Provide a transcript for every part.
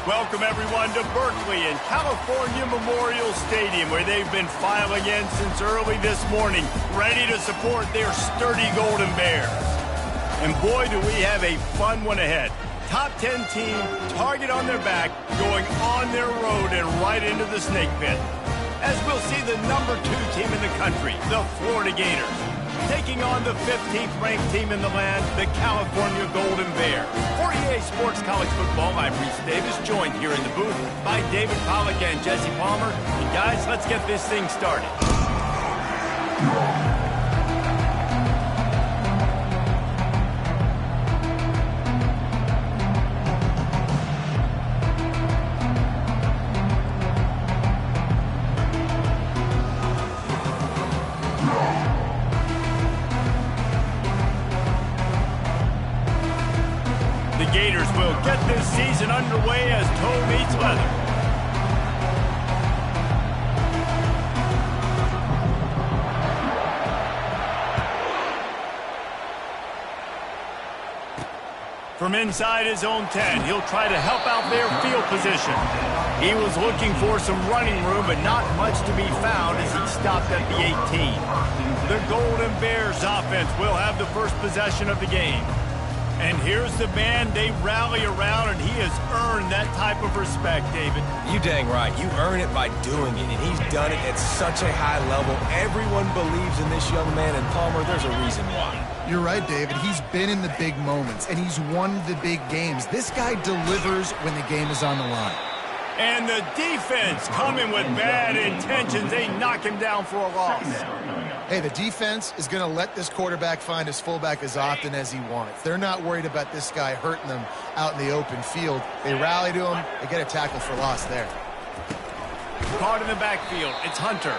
Welcome, everyone, to Berkeley and California Memorial Stadium, where they've been filing in since early this morning, ready to support their sturdy Golden Bears. And boy, do we have a fun one ahead. Top 10 team, target on their back, going on their road and right into the snake pit. As we'll see the number 2 team in the country, the Florida Gators, taking on the 15th ranked team in the land, the California Golden Bears. For EA Sports College Football, I'm Reese Davis, joined here in the booth by David Pollack and Jesse Palmer. And guys, let's get this thing started. The Gators will get this season underway as toe meets leather. From inside his own 10, he'll try to help out their field position. He was looking for some running room, but not much to be found as he stopped at the 18. The Golden Bears offense will have the first possession of the game. And here's the man they rally around, and he has earned that type of respect, David. You dang right. You earn it by doing it, and he's done it at such a high level. Everyone believes in this young man, and Palmer, there's a reason why. You're right, David. He's been in the big moments, and he's won the big games. This guy delivers when the game is on the line. And the defense coming with bad intentions. They knock him down for a loss. Hey, the defense is going to let this quarterback find his fullback as often as he wants. They're not worried about this guy hurting them out in the open field. They rally to him. They get a tackle for loss there. Caught in the backfield. It's Hunter.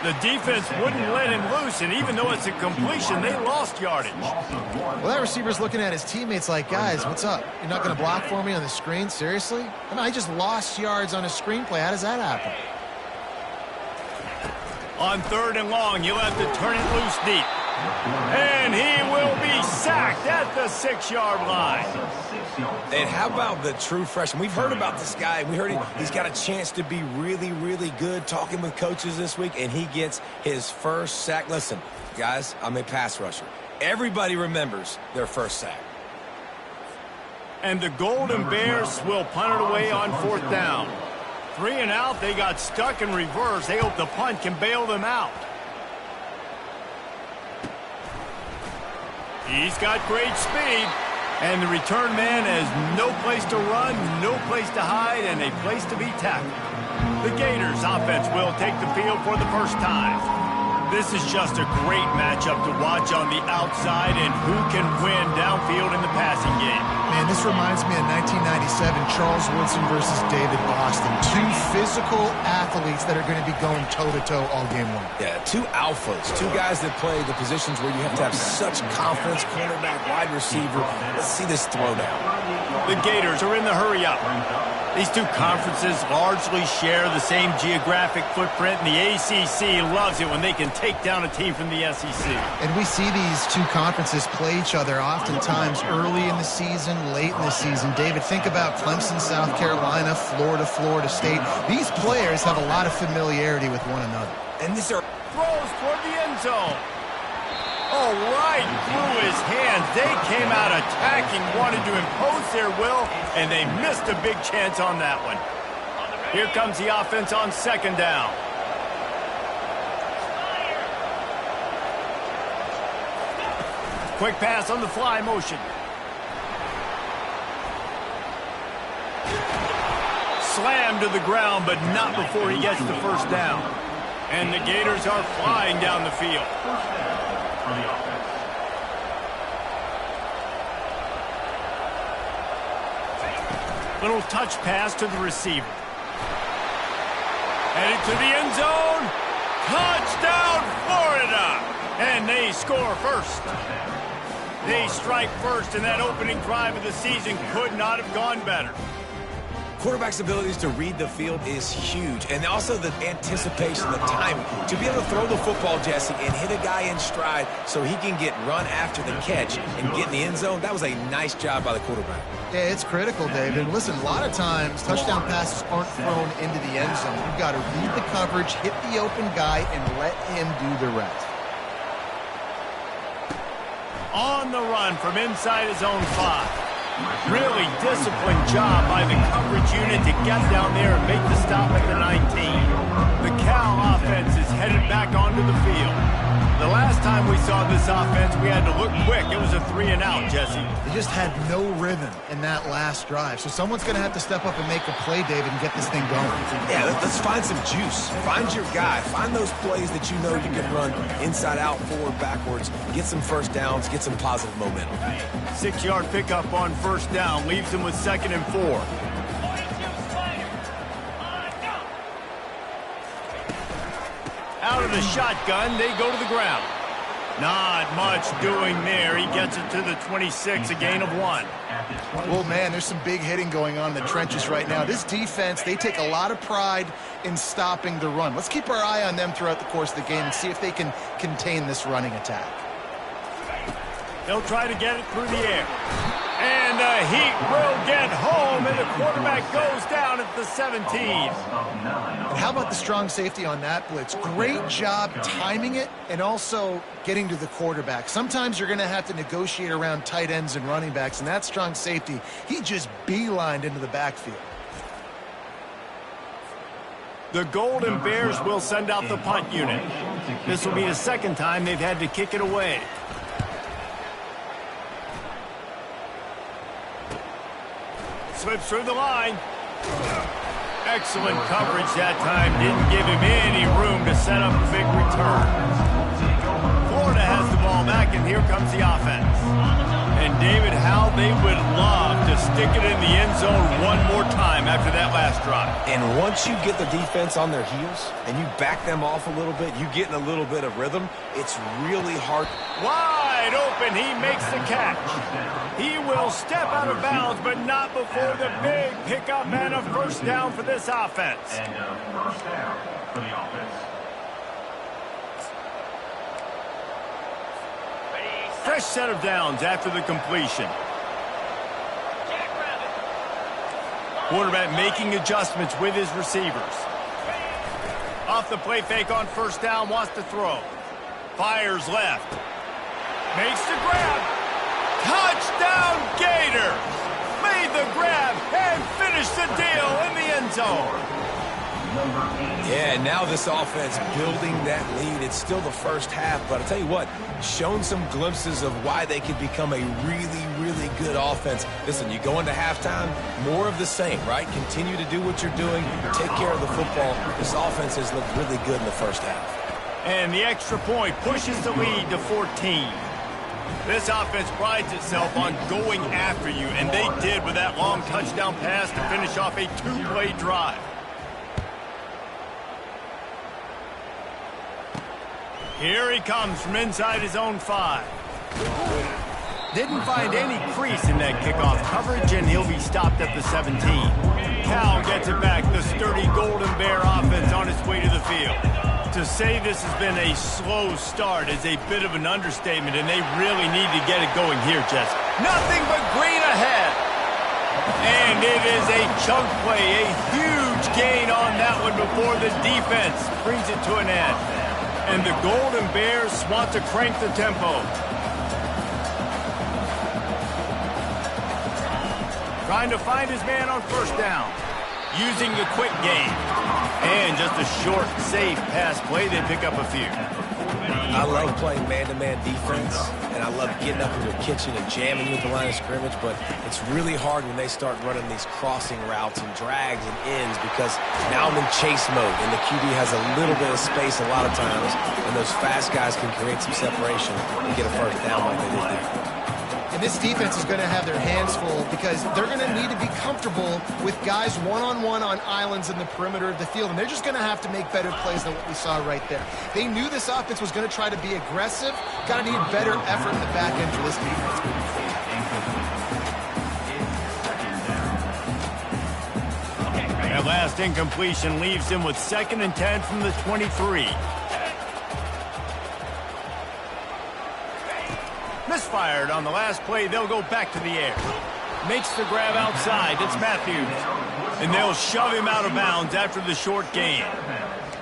The defense wouldn't let him loose, and even though it's a completion, they lost yardage. Well, that receiver's looking at his teammates like, guys, what's up? You're not going to block for me on the screen? Seriously? I mean, I just lost yards on a screenplay. How does that happen? On 3rd and long, he'll have to turn it loose deep. And he will be sacked at the 6-yard line. And how about the true freshman? We've heard about this guy. We heard he's got a chance to be really, really good, talking with coaches this week, and he gets his first sack. Listen, guys, I'm a pass rusher. Everybody remembers their first sack. And the Golden Bears will punt it away on 4th down. 3 and out, they got stuck in reverse. They hope the punt can bail them out. He's got great speed. And the return man has no place to run, no place to hide, and a place to be tackled. The Gators offense will take the field for the first time. This is just a great matchup to watch on the outside, and who can win downfield in the passing game. Man, this reminds me of 1997, Charles Woodson versus David Boston. 2 physical athletes that are going to be going toe-to-toe all game long. Yeah, 2 alphas, 2 guys that play the positions where you have to have such confidence, cornerback, wide receiver. Let's see this throwdown. The Gators are in the hurry-up. These 2 conferences largely share the same geographic footprint, and the ACC loves it when they can take down a team from the SEC. And we see these 2 conferences play each other oftentimes early in the season, late in the season. David, think about Clemson, South Carolina, Florida, Florida State. These players have a lot of familiarity with one another. And these are throws toward the end zone. Oh, right through his hands. They came out attacking, wanted to impose their will, and they missed a big chance on that one. Here comes the offense on 2nd down. Quick pass on the fly motion. Slammed to the ground, but not before he gets the first down. And the Gators are flying down the field. Little touch pass to the receiver. Headed to the end zone. Touchdown, Florida! And they score first. They strike first, and that opening drive of the season could not have gone better. Quarterback's abilities to read the field is huge. And also the anticipation, the timing. To be able to throw the football, Jesse, and hit a guy in stride so he can get run after the catch and get in the end zone, that was a nice job by the quarterback. Yeah, it's critical, David. And listen, a lot of times touchdown passes aren't thrown into the end zone. You've got to read the coverage, hit the open guy, and let him do the rest. On the run from inside his own 5. Really disciplined job by the coverage unit to get down there and make the stop at the 19. The Cal offense is headed back onto the field. The last time we saw this offense, we had to look quick. It was a 3-and-out, Jesse. They just had no rhythm in that last drive. So someone's going to have to step up and make a play, David, and get this thing going. Yeah, let's find some juice. Find your guy. Find those plays that you know you can run inside out, forward, backwards. Get some first downs. Get some positive momentum. 6-yard pickup on first down. Leaves him with 2nd and 4. Out of the shotgun, they go to the ground. Not much doing there. He gets it to the 26, a gain of 1. Well, man, there's some big hitting going on in the trenches right now. This defense, they take a lot of pride in stopping the run. Let's keep our eye on them throughout the course of the game and see if they can contain this running attack. They'll try to get it through the air. And the Heat will get home, and the quarterback goes down at the 17. And how about the strong safety on that blitz? Great job timing it and also getting to the quarterback. Sometimes you're going to have to negotiate around tight ends and running backs, and that strong safety, he just beelined into the backfield. The Golden Bears will send out the punt unit. This will be the 2nd time they've had to kick it away. Slips through the line. Excellent coverage that time. Didn't give him any room to set up a big return. Florida has the ball back, and here comes the offense. And David, how they would love to stick it in the end zone one more time after that last drive. And once you get the defense on their heels and you back them off a little bit, you get in a little bit of rhythm, it's really hard. Wide open, he makes the catch. He will step out of bounds, but not before the big pickup and a first down for this offense. And a first down for the offense. Fresh set of downs after the completion. Quarterback making adjustments with his receivers. Off the play fake on first down, wants to throw. Fires left. Makes the grab. Touchdown Gators! Made the grab and finished the deal in the end zone. Yeah, now this offense building that lead. It's still the first half, but I'll tell you what, shown some glimpses of why they could become a really, really good offense. Listen, you go into halftime, more of the same, right? Continue to do what you're doing, take care of the football. This offense has looked really good in the first half. And the extra point pushes the lead to 14. This offense prides itself on going after you, and they did with that long touchdown pass to finish off a 2-play drive. Here he comes from inside his own 5. Didn't find any crease in that kickoff coverage, and he'll be stopped at the 17. Cal gets it back. The sturdy Golden Bear offense on its way to the field. To say this has been a slow start is a bit of an understatement, and they really need to get it going here, Jess. Nothing but green ahead. And it is a chunk play, a huge gain on that one before the defense brings it to an end. And the Golden Bears want to crank the tempo. Trying to find his man on first down. Using the quick game. And just a short, safe pass play. They pick up a few. I love playing man-to-man defense, and I love getting up into the kitchen and jamming with the line of scrimmage, but it's really hard when they start running these crossing routes and drags and ends because now I'm in chase mode, and the QB has a little bit of space a lot of times, and those fast guys can create some separation and get a first down like they did there. And this defense is going to have their hands full because they're going to need to be comfortable with guys one-on-one on islands in the perimeter of the field. And they're just going to have to make better plays than what we saw right there. They knew this offense was going to try to be aggressive. Got to need better effort in the back end for this defense. first incompletion leaves him with 2nd and 10 from the 23. Misfired on the last play. They'll go back to the air. Makes the grab outside. It's Matthews. And they'll shove him out of bounds after the short gain.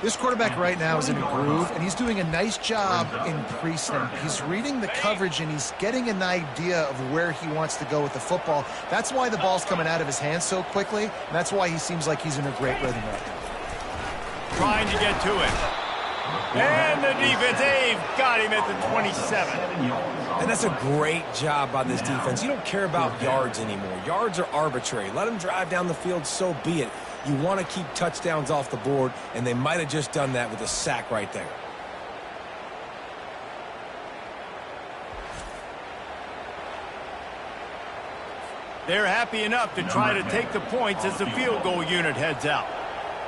This quarterback right now is in a groove, and he's doing a nice job in pre-snap. He's reading the coverage, and he's getting an idea of where he wants to go with the football. That's why the ball's coming out of his hands so quickly, and that's why he seems like he's in a great rhythm right now. Trying to get to it. And the defense, they've got him at the 27. And that's a great job by this defense. You don't care about yards anymore. Yards are arbitrary. Let them drive down the field, so be it. You want to keep touchdowns off the board, and they might have just done that with a sack right there. They're happy enough to try to take the points as the field goal unit heads out.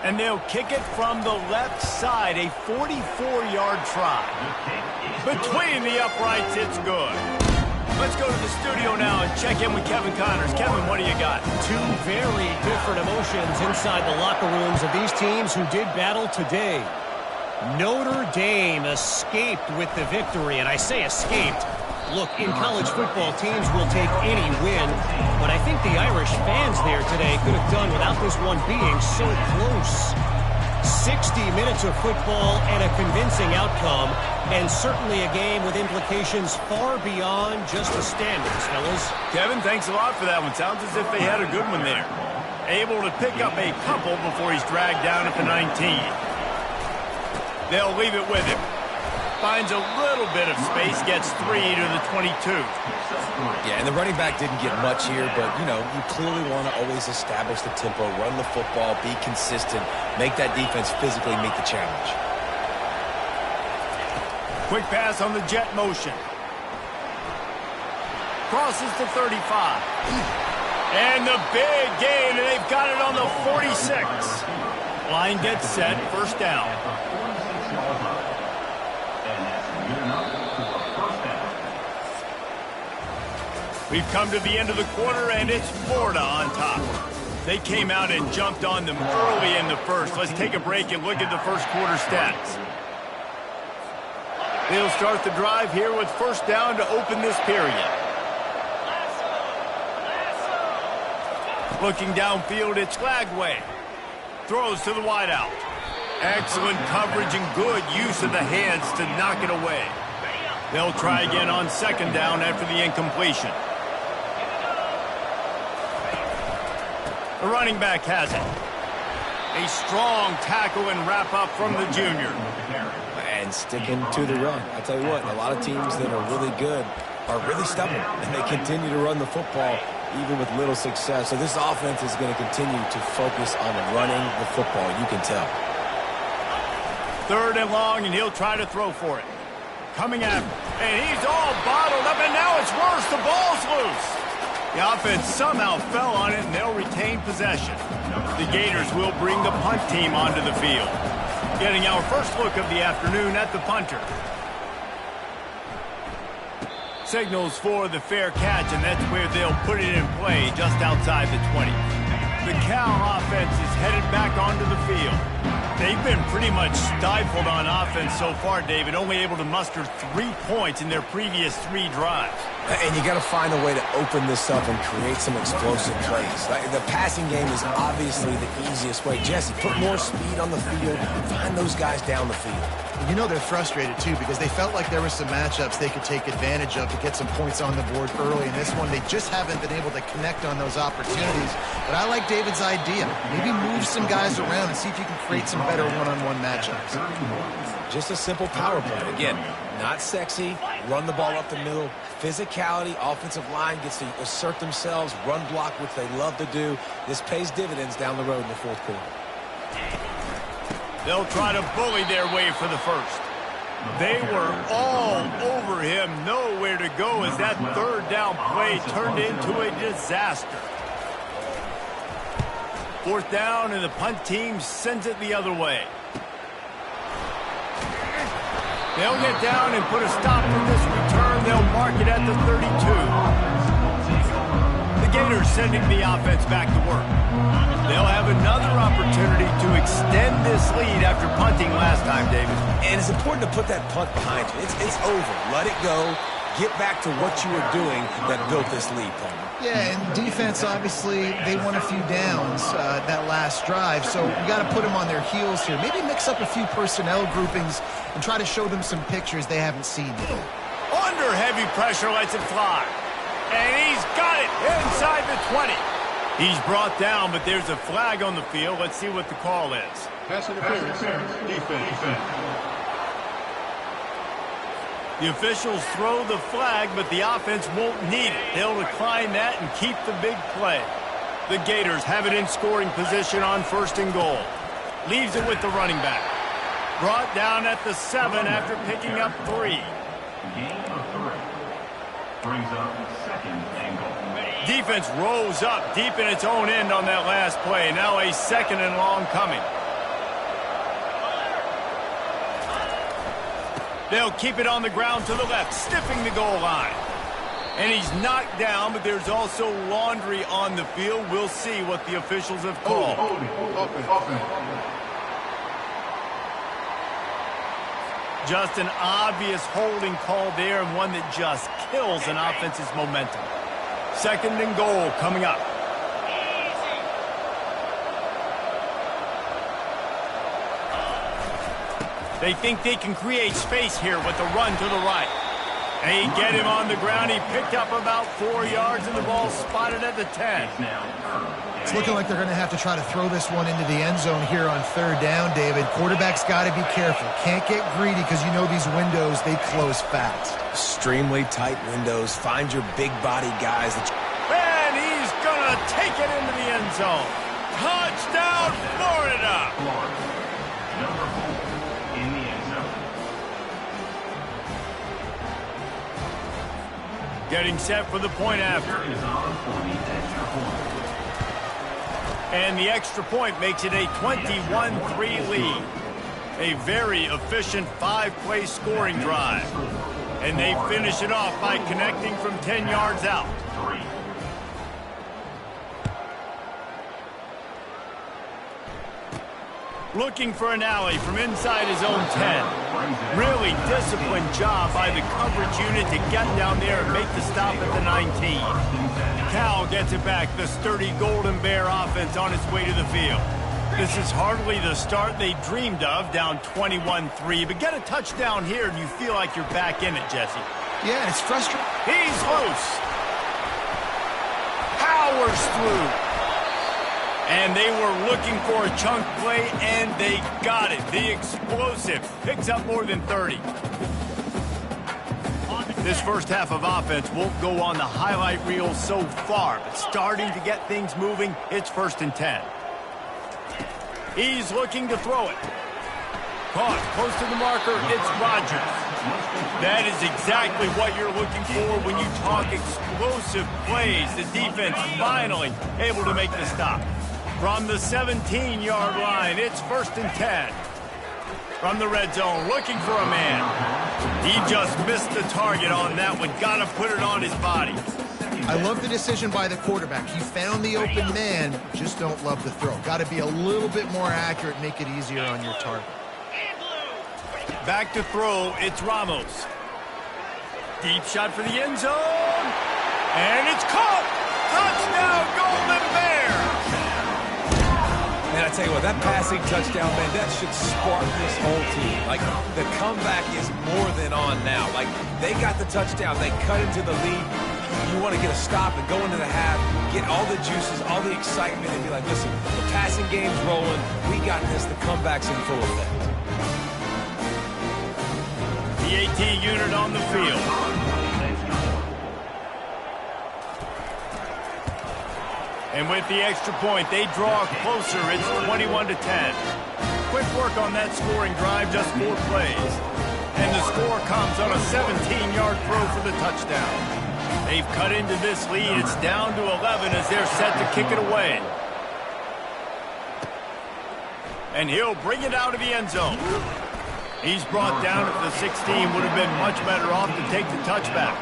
And they'll kick it from the left side, a 44-yard try. Between the uprights, it's good. Let's go to the studio now and check in with Kevin Connors. Kevin, what do you got? Two very different emotions inside the locker rooms of these teams who did battle today. Notre Dame escaped with the victory, and I say escaped. Look, in college football, teams will take any win, but I think the Irish fans there today could have done without this one being so close. 60 minutes of football and a convincing outcome, and certainly a game with implications far beyond just the standings, fellas. Kevin, thanks a lot for that one. Sounds as if they had a good one there. Able to pick up a couple before he's dragged down at the 19. They'll leave it with him. Finds a little bit of space, gets 3 to the 22. Yeah, and the running back didn't get much here, but, you know, you clearly want to always establish the tempo, run the football, be consistent, make that defense physically meet the challenge. Quick pass on the jet motion. Crosses to 35. And the big gain, and they've got it on the 46. Line gets set, first down. We've come to the end of the quarter, and it's Florida on top. They came out and jumped on them early in the first. Let's take a break and look at the first quarter stats. They'll start the drive here with first down to open this period. Looking downfield, it's Lagway. Throws to the wideout. Excellent coverage and good use of the hands to knock it away. They'll try again on second down after the incompletion. The running back has it. A strong tackle and wrap up from the junior. And sticking to the run. I tell you what, a lot of teams that are really good are really stubborn, and they continue to run the football even with little success. So this offense is going to continue to focus on running the football, you can tell. Third and long, and he'll try to throw for it. Coming at him, and he's all bottled up, and now it's worse. The ball's loose. The offense somehow fell on it, and they'll retain possession. The Gators will bring the punt team onto the field. Getting our first look of the afternoon at the punter. Signals for the fair catch, and that's where they'll put it in play just outside the 20. The Cal offense is headed back onto the field. They've been pretty much stifled on offense so far, David, only able to muster 3 points in their previous 3 drives. And you got to find a way to open this up and create some explosive plays. The passing game is obviously the easiest way. Jesse, put more speed on the field, find those guys down the field. You know they're frustrated, too, because they felt like there were some matchups they could take advantage of to get some points on the board early. In this one, they just haven't been able to connect on those opportunities. But I like David's idea. Maybe move some guys around and see if you can create some better one-on-one matchups. Just a simple power play. Again, not sexy, run the ball up the middle. Physicality, offensive line gets to assert themselves, run block, which they love to do. This pays dividends down the road in the fourth quarter. They'll try to bully their way for the first. They were all over him, nowhere to go as that third down play turned into a disaster. Fourth down, and the punt team sends it the other way. They'll get down and put a stop to this return. They'll mark it at the 32. The Gators sending the offense back to work. They'll have another opportunity to extend this lead after punting last time, David. And it's important to put that punt behind you. It's over. Let it go. Get back to what you were doing that built this lead, Palmer. Yeah, and defense, obviously, they won a few downs that last drive, so you got to put them on their heels here. Maybe mix up a few personnel groupings and try to show them some pictures they haven't seen yet. Under heavy pressure, lets it fly. And he's got it inside the 20. He's brought down, but there's a flag on the field. Let's see what the call is. Pass interference. Defense. The officials throw the flag, but the offense won't need it. They'll decline that and keep the big play. The Gators have it in scoring position on 1st and goal. Leaves it with the running back. Brought down at the 7 after picking up 3. Gain of 3. Brings up 2nd and goal. Defense rose up deep in its own end on that last play. Now a 2nd and long coming. They'll keep it on the ground to the left, sniffing the goal line. And he's knocked down, but there's also laundry on the field. We'll see what the officials have called. Just an obvious holding call there, and one that just kills an offense's momentum. 2nd and goal coming up. They think they can create space here with the run to the right. They get him on the ground. He picked up about 4 yards, and the ball spotted at the 10. It's looking like they're going to have to try to throw this one into the end zone here on 3rd down, David. Quarterback's got to be careful. Can't get greedy because you know these windows, they close fast. Extremely tight windows. Find your big body guys. And he's going to take it into the end zone. Touchdown, Florida! Number 4 in the end zone. Getting set for the point after. Is on for the extra point. And the extra point makes it a 21-3 lead. A very efficient 5-play scoring drive. And they finish it off by connecting from 10 yards out. 3. Looking for an alley from inside his own 10. Really disciplined job by the coverage unit to get down there and make the stop at the 19. Cal gets it back, the sturdy Golden Bear offense on its way to the field. This is hardly the start they dreamed of, down 21-3, but get a touchdown here and you feel like you're back in it, Jesse. Yeah, it's frustrating. He's loose. Powers through. And they were looking for a chunk play, and they got it. The explosive picks up more than 30. This first half of offense won't go on the highlight reel so far, but starting to get things moving, it's 1st and 10. He's looking to throw it. Caught close to the marker, it's Rodgers. That is exactly what you're looking for when you talk explosive plays. The defense finally able to make the stop. From the 17-yard line, it's 1st and 10. From the red zone, looking for a man. He just missed the target on that one. Got to put it on his body. I love the decision by the quarterback. He found the open man, just don't love the throw. Got to be a little bit more accurate, make it easier on your target. Back to throw, it's Ramos. Deep shot for the end zone. And it's caught. Touchdown, Golden Bears. Man, I tell you what, that passing touchdown, man, that should spark this whole team. Like, the comeback is more than on now. Like, they got the touchdown. They cut into the lead. You want to get a stop and go into the half, get all the juices, all the excitement, and be like, listen, the passing game's rolling. We got this. The comeback's in full effect. The AT unit on the field. And with the extra point, they draw closer. It's 21-10. Quick work on that scoring drive, just 4 plays. And the score comes on a 17-yard throw for the touchdown. They've cut into this lead. It's down to 11 as they're set to kick it away. And he'll bring it out of the end zone. He's brought down at the 16. Would have been much better off to take the touchback.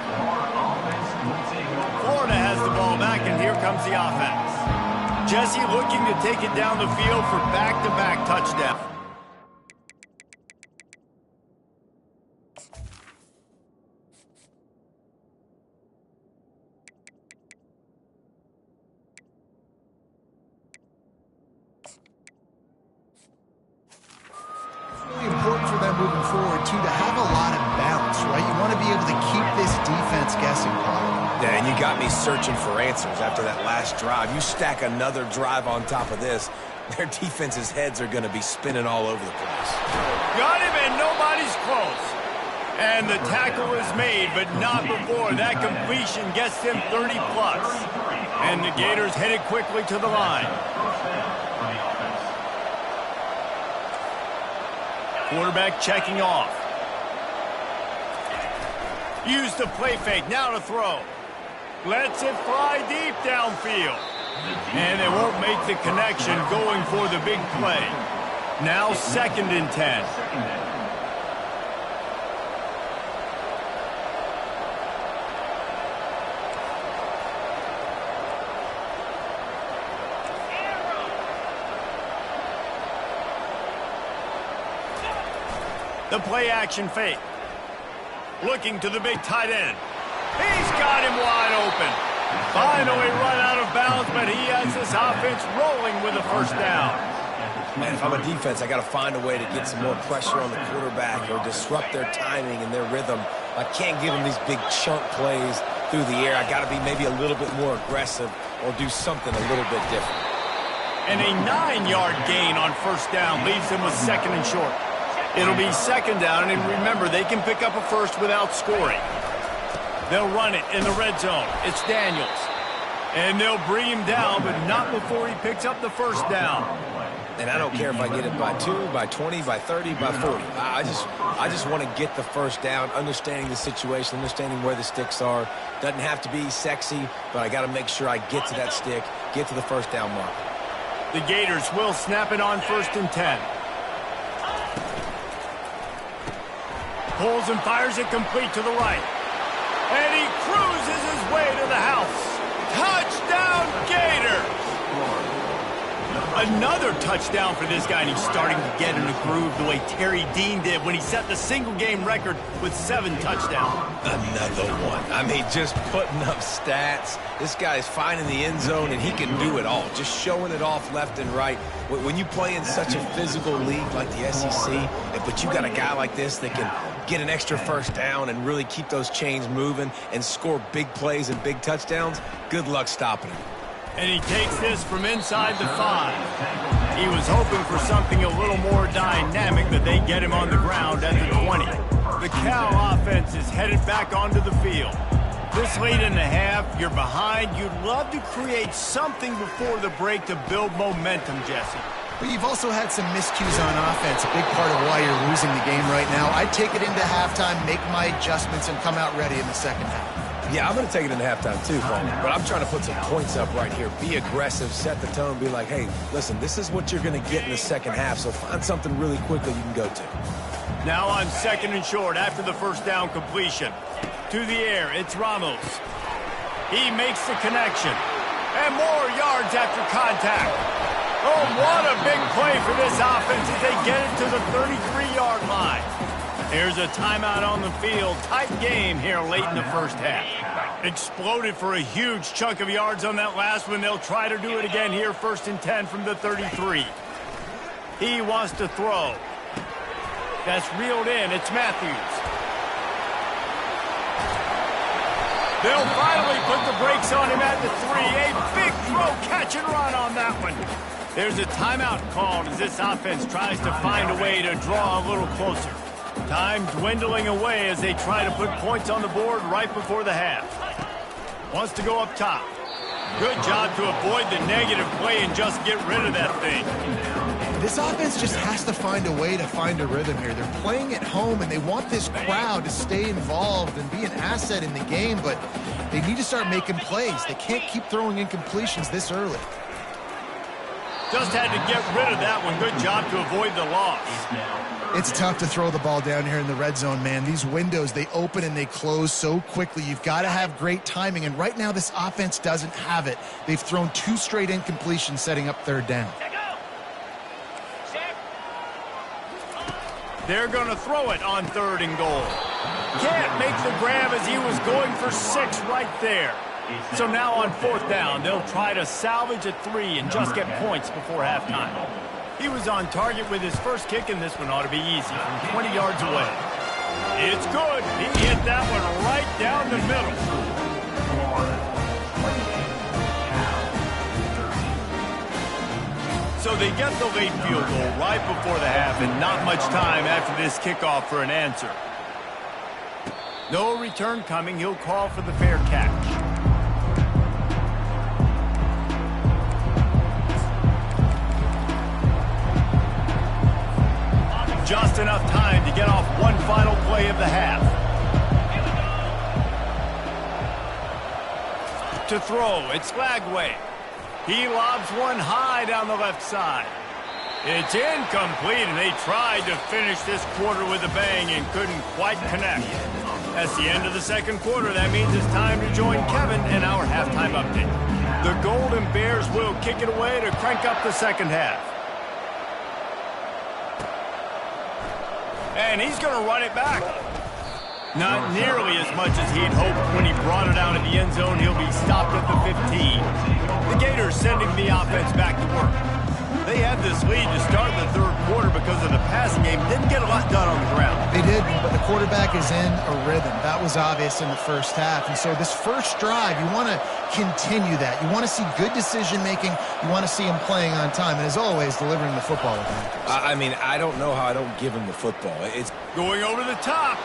Florida has the ball back, and here comes the offense. Jesse looking to take it down the field for back-to-back touchdown. Important for them moving forward, too, to have a lot of balance, right? You want to be able to keep this defense guessing, Paul. Yeah, and you got me searching for answers after that last drive. You stack another drive on top of this, their defense's heads are going to be spinning all over the place. Got him, and nobody's close. And the tackle is made, but not before that completion gets them 30-plus. And the Gators headed quickly to the line. Quarterback checking off. Use the play fake, now to throw. Lets it fly deep downfield. And they won't make the connection going for the big play. Now 2nd and 10. The play action fake. Looking to the big tight end. He's got him wide open. Finally run out of bounds, but he has this offense rolling with a first down. Man, if I'm a defense, I got to find a way to get some more pressure on the quarterback or disrupt their timing and their rhythm. I can't give them these big chunk plays through the air. I got to be maybe a little bit more aggressive or do something a little bit different. And a 9-yard gain on first down leaves them with 2nd and short. It'll be 2nd down, and remember, they can pick up a first without scoring. They'll run it in the red zone. It's Daniels. And they'll bring him down, but not before he picks up the first down. And I don't care if I get it by 2, by 20, by 30, by 40. I just want to get the first down, understanding the situation, understanding where the sticks are. Doesn't have to be sexy, but I got to make sure I get to that stick, get to the first down mark. The Gators will snap it on 1st and 10. Pulls and fires it complete to the right. And he cruises his way to the house. Touchdown, Gators! Another touchdown for this guy, and he's starting to get in the groove the way Terry Dean did when he set the single-game record with 7 touchdowns. Another one. I mean, just putting up stats. This guy's finding the end zone, and he can do it all. Just showing it off left and right. When you play in such a physical league like the SEC, but you got a guy like this that can get an extra first down and really keep those chains moving and score big plays and big touchdowns, good luck stopping him. And he takes this from inside the 5. He was hoping for something a little more dynamic, but they get him on the ground at the 20. The Cal offense is headed back onto the field. This late in the half, you're behind. You'd love to create something before the break to build momentum, Jesse. But you've also had some miscues on offense, a big part of why you're losing the game right now. I'd take it into halftime, make my adjustments, and come out ready in the second half. Yeah, I'm going to take it into halftime too, Paul. But I'm trying to put some points up right here. Be aggressive, set the tone, be like, hey, listen, this is what you're going to get in the second half, so find something really quickly you can go to. Now on 2nd and short after the first down completion. To the air, it's Ramos. He makes the connection. And more yards after contact. Oh, what a big play for this offense as they get it to the 33-yard line. Here's a timeout on the field. Tight game here late in the first half. Exploded for a huge chunk of yards on that last one. They'll try to do it again here, 1st and 10 from the 33. He wants to throw. That's reeled in. It's Matthews. They'll finally put the brakes on him at the 3. A big throw, catch and run on that one. There's a timeout called as this offense tries to find a way to draw a little closer. Time dwindling away as they try to put points on the board right before the half. Wants to go up top. Good job to avoid the negative play and just get rid of that thing. This offense just has to find a way to find a rhythm here. They're playing at home, and they want this crowd to stay involved and be an asset in the game, but they need to start making plays. They can't keep throwing incompletions this early. Just had to get rid of that one. Good job to avoid the loss. It's tough to throw the ball down here in the red zone, man. These windows, they open and they close so quickly. You've got to have great timing, and right now this offense doesn't have it. They've thrown 2 straight incompletions setting up 3rd down. They're going to throw it on 3rd and goal. Can't make the grab as he was going for 6 right there. So now on 4th down, they'll try to salvage a 3 and just get points before halftime. He was on target with his first kick, and this one ought to be easy from 20 yards away. It's good. He hit that one right down the middle. So they get the late field goal right before the half, and not much time after this kickoff for an answer. No return coming. He'll call for the fair catch. Just enough time to get off one final play of the half. To throw, it's Lagway. He lobs one high down the left side. It's incomplete, and they tried to finish this quarter with a bang and couldn't quite connect. That's the end of the 2nd quarter. That means it's time to join Kevin in our halftime update. The Golden Bears will kick it away to crank up the 2nd half. And he's going to run it back. Not nearly as much as he'd hoped when he brought it out of the end zone. He'll be stopped at the 15. The Gators sending the offense back to work. They had this lead to start the 3rd quarter because of the passing game. Didn't get a lot done on the ground. They did, but the quarterback is in a rhythm. That was obvious in the first half. And so this first drive, you want to continue that. You want to see good decision-making. You want to see him playing on time. And as always, delivering the football with accuracy. I mean, I don't know how I don't give him the football. It's going over the top.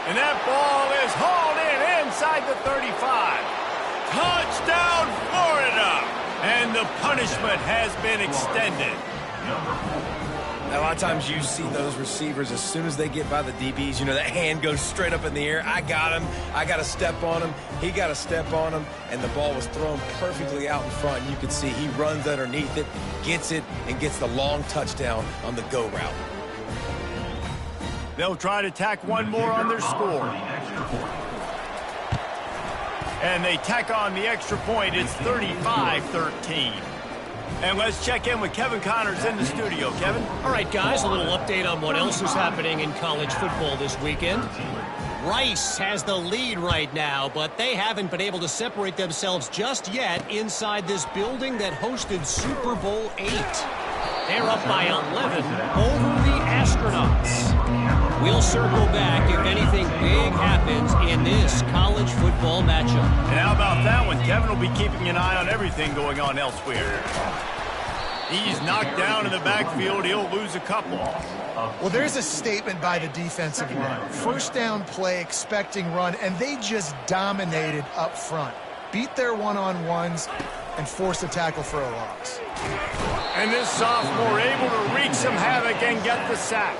And that ball is hauled in inside the 35. Touchdown, Florida! And the punishment has been extended. A lot of times you see those receivers, as soon as they get by the DBs, you know, that hand goes straight up in the air. I got him. I got to step on him. He got to step on him. And the ball was thrown perfectly out in front. You can see he runs underneath it, gets it, and gets the long touchdown on the go route. They'll try to tack one more on their score. And they tack on the extra point. It's 35-13. And let's check in with Kevin Connors in the studio. Kevin? All right, guys, a little update on what else is happening in college football this weekend. Rice has the lead right now, but they haven't been able to separate themselves just yet inside this building that hosted Super Bowl 8. They're up by 11 over the Astronauts. We'll circle back if anything big happens in this college football matchup. And how about that one? Kevin will be keeping an eye on everything going on elsewhere. He's knocked down in the backfield. He'll lose a couple. Well, there's a statement by the defensive line. First down play, expecting run, and they just dominated up front. Beat their one-on-ones and forced a tackle for a loss. And this sophomore able to wreak some havoc and get the sack.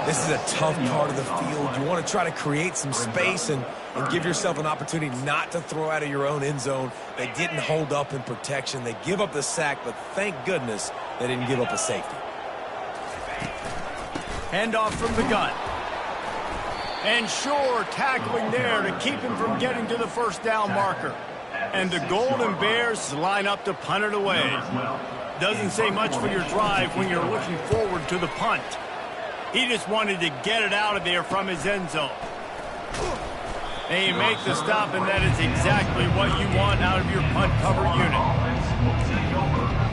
This is a tough part of the field. You want to try to create some space and give yourself an opportunity not to throw out of your own end zone. They didn't hold up in protection. They give up the sack, but thank goodness they didn't give up a safety. Handoff from the gun. And Shore tackling there to keep him from getting to the first down marker. And the Golden Bears line up to punt it away. Doesn't say much for your drive when you're looking forward to the punt. He just wanted to get it out of there from his end zone. And you make the stop, and that is exactly what you want out of your punt cover unit.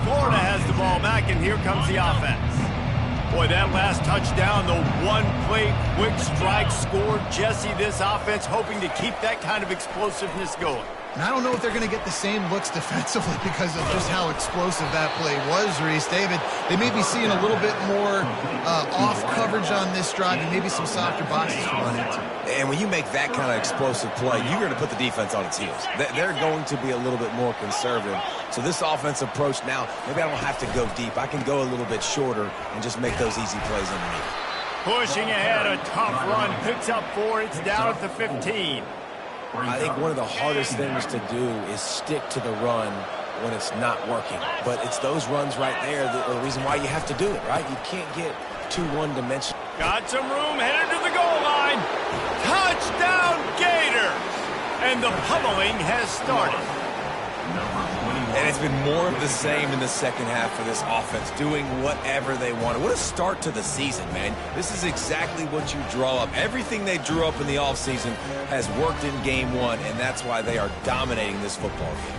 Florida has the ball back, and here comes the offense. Boy, that last touchdown, the one-play quick strike score. Jesse, this offense hoping to keep that kind of explosiveness going. And I don't know if they're going to get the same looks defensively because of just how explosive that play was, Reese. David, they may be seeing a little bit more off coverage on this drive and maybe some softer boxes to run into. And when you make that kind of explosive play, you're going to put the defense on its heels. They're going to be a little bit more conservative. So this offensive approach now, maybe I don't have to go deep. I can go a little bit shorter and just make those easy plays underneath. Pushing ahead, a tough run, picks up 4. It's down at the 15. I think one of the hardest things to do is stick to the run when it's not working. But it's those runs right there that are the reason why you have to do it, right? You can't get too one-dimensional. Got some room, headed to the goal line. Touchdown, Gators! And the pummeling has started. And it's been more of the same in the second half for this offense, doing whatever they wanted. What a start to the season, man. This is exactly what you draw up. Everything they drew up in the offseason has worked in game one, and that's why they are dominating this football game.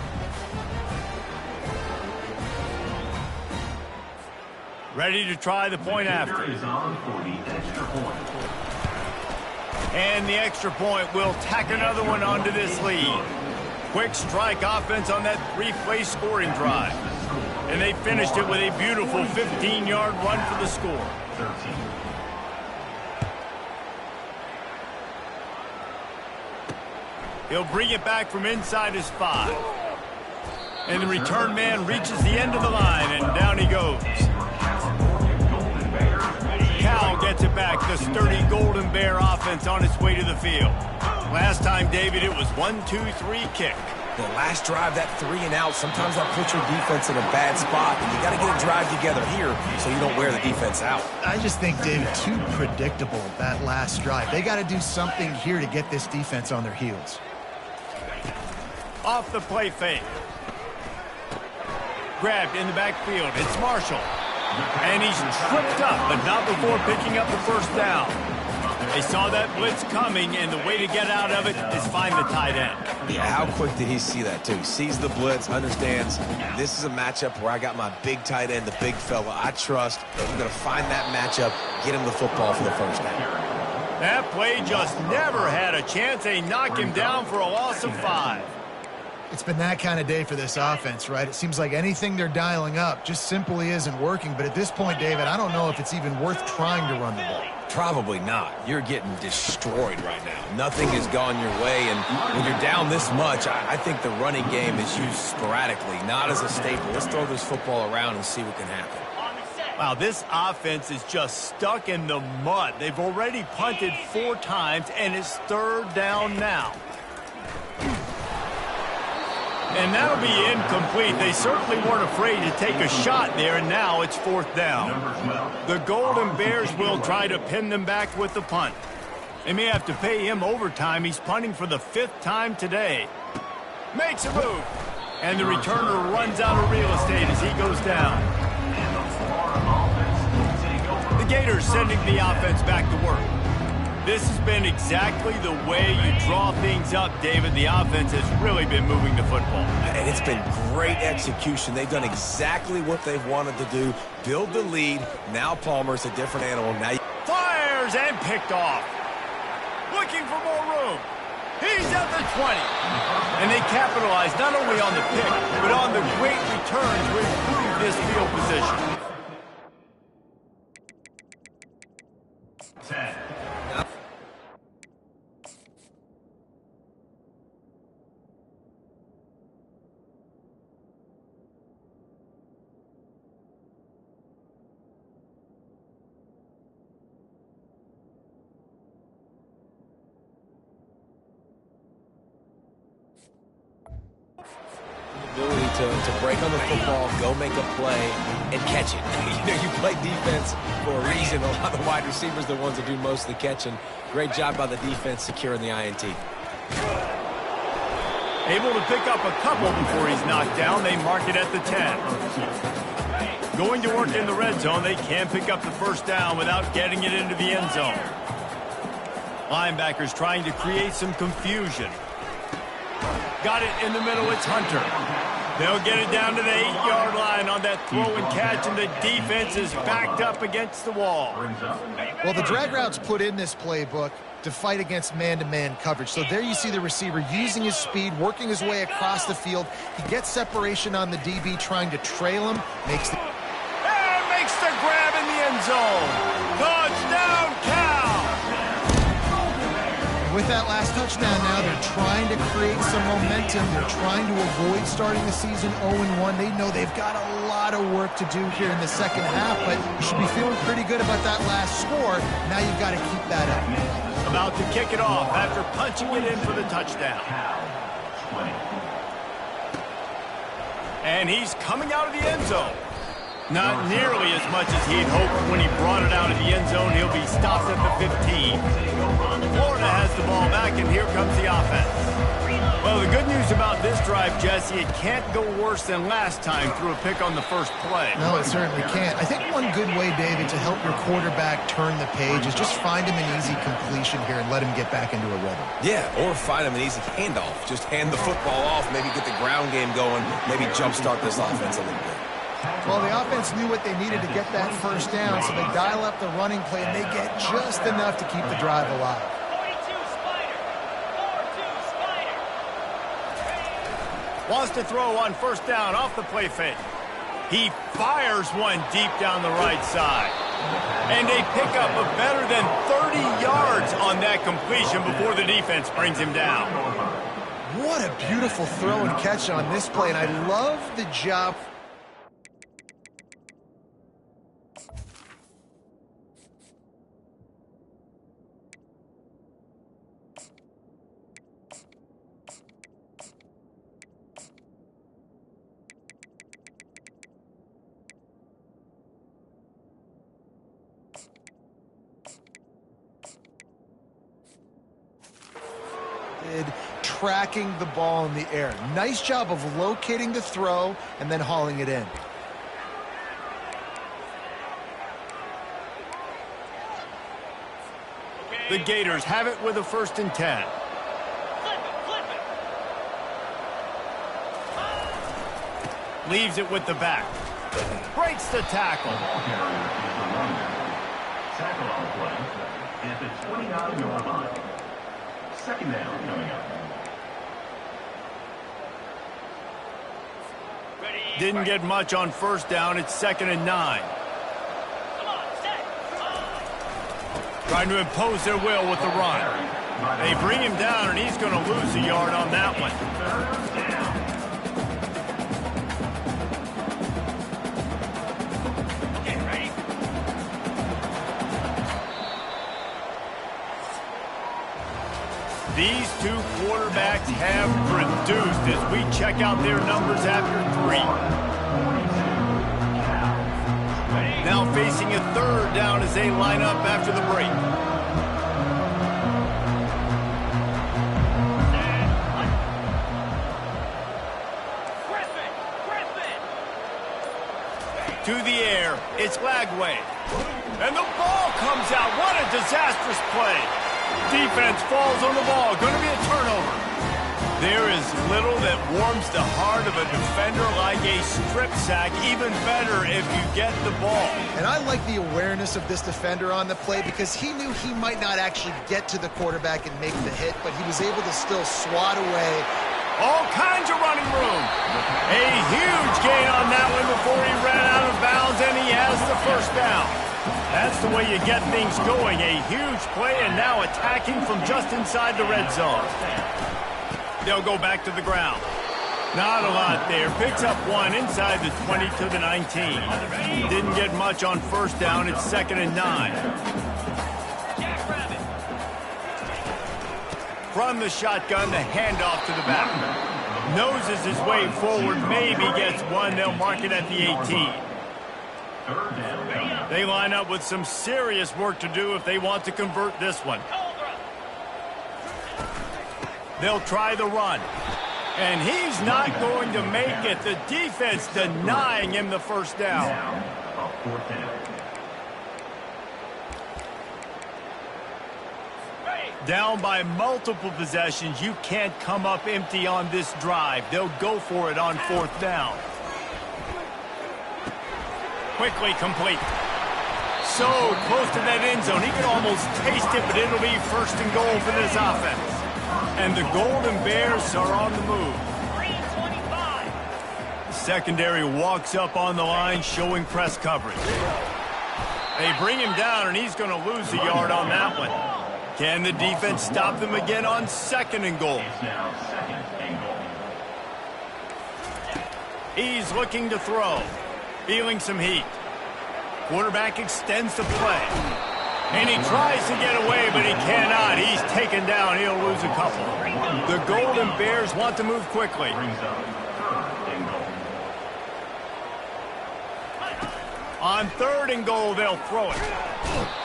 Ready to try the point after. Is on for the extra point. And the extra point will tack another one onto this lead. Quick strike offense on that three-play scoring drive. And they finished it with a beautiful 15-yard run for the score. 13. He'll bring it back from inside his 5. And the return man reaches the end of the line, and down he goes. Cal gets it back, the sturdy Golden Bear offense on its way to the field. Last time, David, it was 1-2-3 kick. The last drive, that 3 and out, sometimes that puts your defense in a bad spot, and you got to get a drive together here so you don't wear the defense out. I just think, David, too predictable, that last drive. They got to do something here to get this defense on their heels. Off the play fake. Grabbed in the backfield. It's Marshall. And he's tripped up, but not before picking up the first down. They saw that blitz coming, and the way to get out of it is find the tight end. Yeah, how quick did he see that, too? Sees the blitz, understands this is a matchup where I got my big tight end, the big fella. I trust that we're going to find that matchup, get him the football for the first down. That play just never had a chance. They knock him down for a loss of 5. It's been that kind of day for this offense, right? It seems like anything they're dialing up just simply isn't working. But at this point, David, I don't know if it's even worth trying to run the ball. Probably not. You're getting destroyed right now. Nothing has gone your way, and when you're down this much, I think the running game is used sporadically, not as a staple. Let's throw this football around and see what can happen. Wow, this offense is just stuck in the mud. They've already punted 4 times, and it's 3rd down now. And that'll be incomplete. They certainly weren't afraid to take a shot there, and now it's 4th down. The Golden Bears will try to pin them back with the punt. They may have to pay him overtime. He's punting for the 5th time today. Makes a move. And the returner runs out of real estate as he goes down. The Gators sending the offense back to work. This has been exactly the way you draw things up, David. The offense has really been moving the football. And it's been great execution. They've done exactly what they've wanted to do. Build the lead. Now Palmer's a different animal. Now Fires and picked off. Looking for more room. He's at the 20. And they capitalize not only on the pick, but on the great return to improve this field position. 10. ability to break on the football, go make a play, and catch it. You play defense for a reason. A lot of the wide receivers are the ones that do most of the catching. Great job by the defense securing the INT. Able to pick up a couple before he's knocked down. They mark it at the 10. Going to work in the red zone. They can pick up the first down without getting it into the end zone. Linebackers trying to create some confusion. Got it in the middle. It's Hunter. They'll get it down to the 8-yard line on that throw and catch, and the defense is backed up against the wall. Well, the drag routes put in this playbook to fight against man-to-man coverage. So there you see the receiver using his speed, working his way across the field. He gets separation on the DB, trying to trail him. Makes the grab in the end zone. Touchdown, Cal! With that last touchdown now, they're trying to create some momentum. They're trying to avoid starting the season 0-1. They know they've got a lot of work to do here in the second half, but you should be feeling pretty good about that last score. Now you've got to keep that up. About to kick it off after punching it in for the touchdown. And he's coming out of the end zone. Not nearly as much as he had hoped when he brought it out of the end zone. He'll be stopped at the 15. Florida has the ball back, and here comes the offense. Well, the good news about this drive, Jesse, it can't go worse than last time through a pick on the first play. No, it certainly can't. I think one good way, David, to help your quarterback turn the page is just find him an easy completion here and let him get back into a rhythm. Yeah, or find him an easy handoff. Just hand the football off, maybe get the ground game going, maybe jumpstart this offense a little bit. Well, the offense knew what they needed to get that first down, so they dial up the running play, and they get just enough to keep the drive alive. Wants to throw on first down off the play fake. He fires one deep down the right side. And they pick up a better than 30 yards on that completion before the defense brings him down. What a beautiful throw and catch on this play, and I love the job. Tracking the ball in the air. Nice job of locating the throw and then hauling it in. The Gators have it with a 1st and 10. Leaves it with the back. Breaks the tackle. Tackle on the play at the 29-yard line. 2nd down coming up. Didn't get much on first down. It's 2nd and 9. Trying to impose their will with the run. They bring him down, and he's going to lose a yard on that one. These two quarterbacks have produced as we check out their numbers after 3. Now facing a 3rd down as they line up after the break. To the air, it's Lagway. And the ball comes out. What a disastrous play. Defense falls on the ball. Going to be a turnover. There is little that warms the heart of a defender like a strip sack. Even better if you get the ball. And I like the awareness of this defender on the play because he knew he might not actually get to the quarterback and make the hit, but he was able to still swat away. All kinds of running room. A huge gain on that one before he ran out of bounds, and he has the first down. That's the way you get things going. A huge play, and now attacking from just inside the red zone. They'll go back to the ground. Not a lot there. Picks up one inside the 20 to the 19. Didn't get much on first down. It's 2nd and 9. From the shotgun, the handoff to the back. Noses his way forward, maybe gets one. They'll mark it at the 18. They line up with some serious work to do if they want to convert this one. They'll try the run. And he's not going to make it. The defense denying him the first down. Down by multiple possessions. You can't come up empty on this drive. They'll go for it on 4th down. Quickly complete. So close to that end zone. He could almost taste it, but it'll be 1st and goal for this offense. And the Golden Bears are on the move. The secondary walks up on the line, showing press coverage. They bring him down, and he's going to lose a yard on that one. Can the defense stop them again on 2nd and goal? He's looking to throw. Feeling some heat. Quarterback extends the play. And he tries to get away, but he cannot. He's taken down. He'll lose a couple. The Golden Bears want to move quickly. On 3rd and goal, they'll throw it.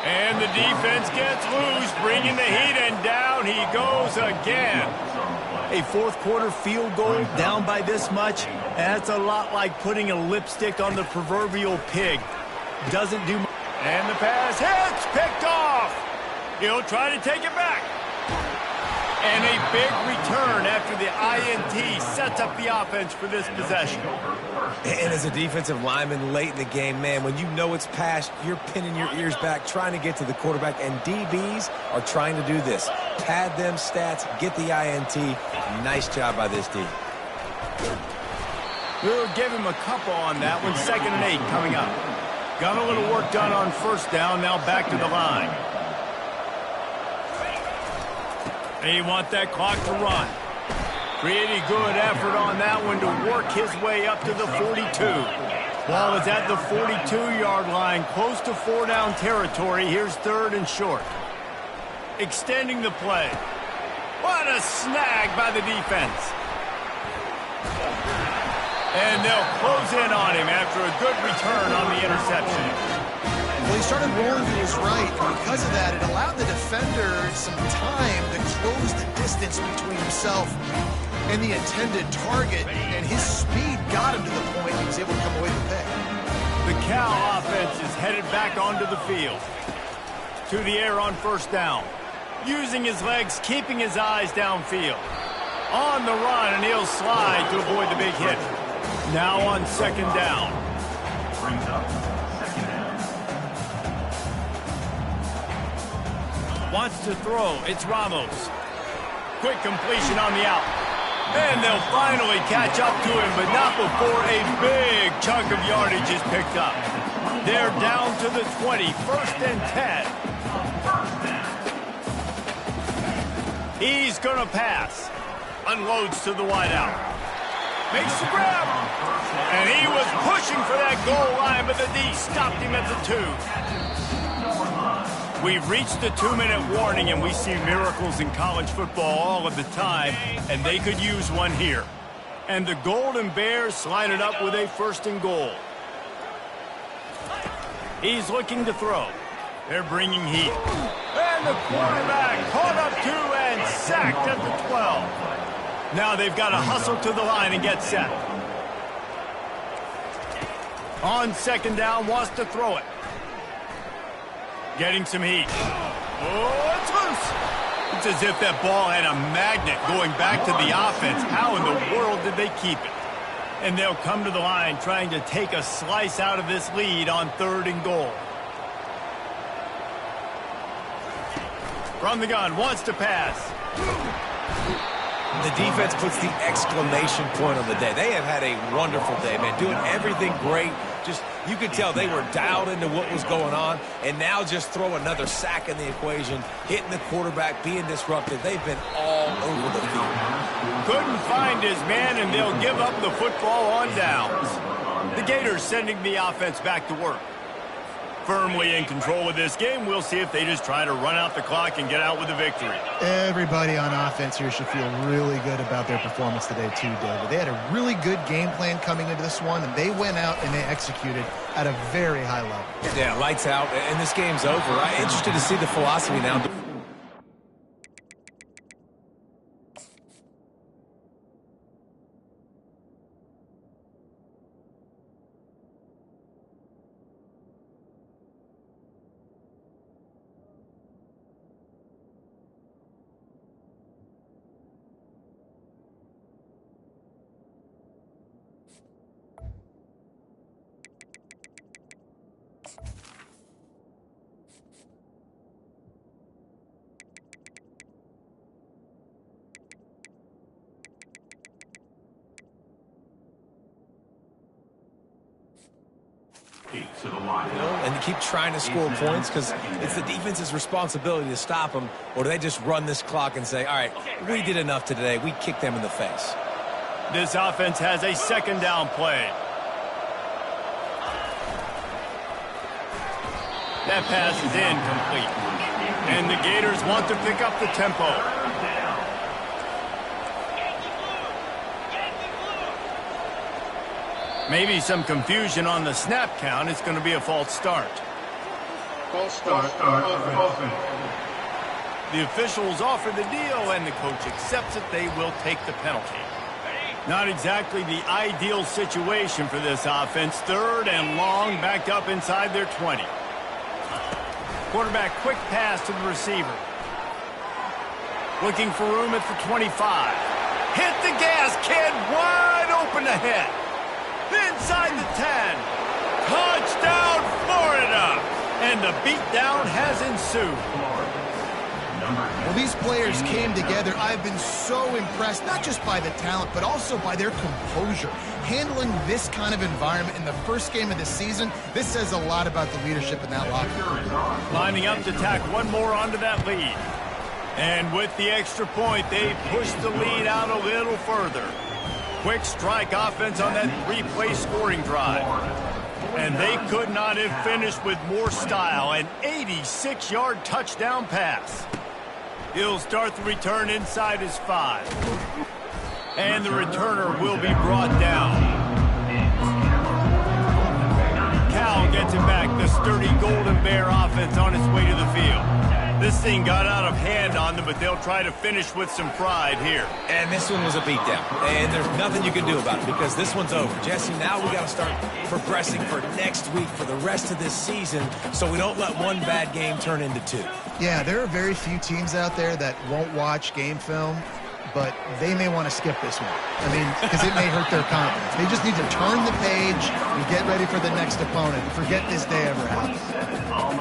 And the defense gets loose, bringing the heat, and down he goes again. A fourth-quarter field goal down by this much, that's a lot like putting a lipstick on the proverbial pig. Doesn't do much. And the pass hits, picked off. He'll try to take it back. And a big return after the INT sets up the offense for this possession. And as a defensive lineman late in the game, man, when you know it's past, you're pinning your ears back, trying to get to the quarterback, and DBs are trying to do this. Pad them stats, get the INT. Nice job by this D. We'll give him a couple on that one. 2nd and 8 coming up. Got a little work done on 1st down, now back to the line. They want that clock to run. Pretty good effort on that one to work his way up to the 42. Ball is at the 42-yard line, close to 4-down territory. Here's 3rd and short. Extending the play. What a snag by the defense. And they'll close in on him after a good return on the interception. Well, he started rolling to his right, and because of that, it allowed the defender some time to close the distance between himself and the intended target, and his speed got him to the point he was able to come away with the pick. The Cal offense is headed back onto the field. To the air on 1st down. Using his legs, keeping his eyes downfield. On the run, and he'll slide to avoid the big hit. Now on 2nd down. Brings up 2nd down. Wants to throw. It's Ramos. Quick completion on the out. And they'll finally catch up to him, but not before a big chunk of yardage is picked up. They're down to the 20, 1st and 10. He's going to pass. Unloads to the wideout. Makes the grab. And he was pushing for that goal line, but the D stopped him at the 2. We've reached the 2-minute warning, and we see miracles in college football all of the time, and they could use one here. And the Golden Bears line it up with a 1st and goal. He's looking to throw. They're bringing heat. And the quarterback caught up to and sacked at the 12. Now they've got to hustle to the line and get set. On 2nd down, wants to throw it. Getting some heat. Oh, it's loose. It's as if that ball had a magnet going back to the offense. How in the world did they keep it? And they'll come to the line trying to take a slice out of this lead on 3rd and goal. From the gun, wants to pass. The defense puts the exclamation point on the day. They have had a wonderful day, man, doing everything great. Just, you could tell they were dialed into what was going on, and now just throw another sack in the equation, hitting the quarterback, being disruptive. They've been all over the field. Couldn't find his man, and they'll give up the football on downs. The Gators sending the offense back to work. Firmly in control of this game. We'll see if they just try to run out the clock and get out with a victory. Everybody on offense here should feel really good about their performance today too, David. They had a really good game plan coming into this one, and they went out and they executed at a very high level. Yeah, lights out, and this game's over. I'm interested to see the philosophy now. To the line. And to keep trying to score points because it's the defense's responsibility to stop them, or do they just run this clock and say, all right, we did enough today. We kicked them in the face. This offense has a 2nd down play. That pass is incomplete. And the Gators want to pick up the tempo. Maybe some confusion on the snap count. It's going to be a false start. False start offense. The officials offer the deal, and the coach accepts it. They will take the penalty. Not exactly the ideal situation for this offense. 3rd and long, backed up inside their 20. Quarterback quick pass to the receiver. Looking for room at the 25. Hit the gas, kid. Wide open ahead. Inside the 10. Touchdown, Florida. And the beatdown has ensued. Well, these players came together. I've been so impressed, not just by the talent, but also by their composure. Handling this kind of environment in the first game of the season, this says a lot about the leadership in that locker room. Lining up to tack one more onto that lead. And with the extra point, they push the lead out a little further. Quick strike offense on that 3-play scoring drive. And they could not have finished with more style. An 86-yard touchdown pass. He'll start the return inside his 5. And the returner will be brought down. Cal gets it back. The sturdy Golden Bear offense on its way to the field. This thing got out of hand on them, but they'll try to finish with some pride here. And this one was a beatdown. And there's nothing you can do about it because this one's over. Jesse, now we got to start progressing for next week, for the rest of this season, so we don't let one bad game turn into 2. Yeah, there are very few teams out there that won't watch game film, but they may want to skip this one. I mean, because it may hurt their confidence. They just need to turn the page and get ready for the next opponent. Forget this day ever happened.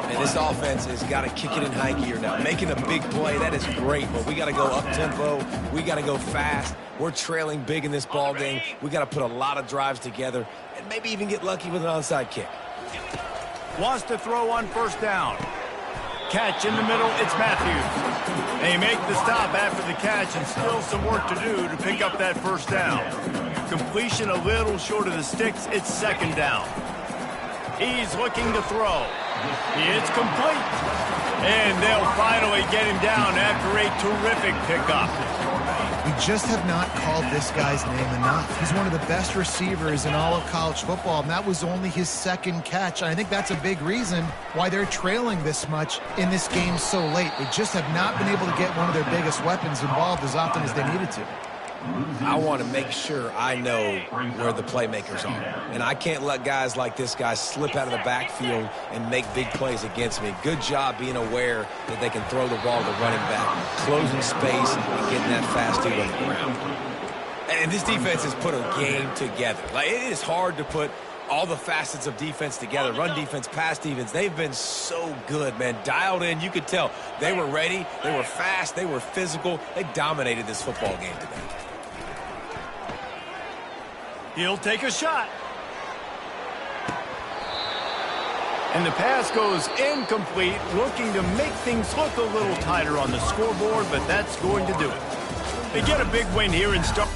And this offense has got to kick it in high gear now. Making a big play, that is great, but we got to go up-tempo. We got to go fast. We're trailing big in this ball game. We got to put a lot of drives together and maybe even get lucky with an onside kick. Wants to throw on 1st down. Catch in the middle, it's Matthews. They make the stop after the catch and still some work to do to pick up that 1st down. Completion a little short of the sticks, it's 2nd down. He's looking to throw. It's complete. And they'll finally get him down after a terrific pickup. We just have not called this guy's name enough. He's one of the best receivers in all of college football, and that was only his 2nd catch. And I think that's a big reason why they're trailing this much in this game so late. They just have not been able to get one of their biggest weapons involved as often as they needed to. I want to make sure I know where the playmakers are. And I can't let guys like this guy slip out of the backfield and make big plays against me. Good job being aware that they can throw the ball to running back, closing space and getting that fast dude on the ground. And this defense has put a game together. Like, it is hard to put all the facets of defense together. Run defense, pass defense. They've been so good, man. Dialed in. You could tell they were ready. They were fast. They were physical. They dominated this football game today. He'll take a shot. And the pass goes incomplete, looking to make things look a little tighter on the scoreboard, but that's going to do it. They get a big win here and start.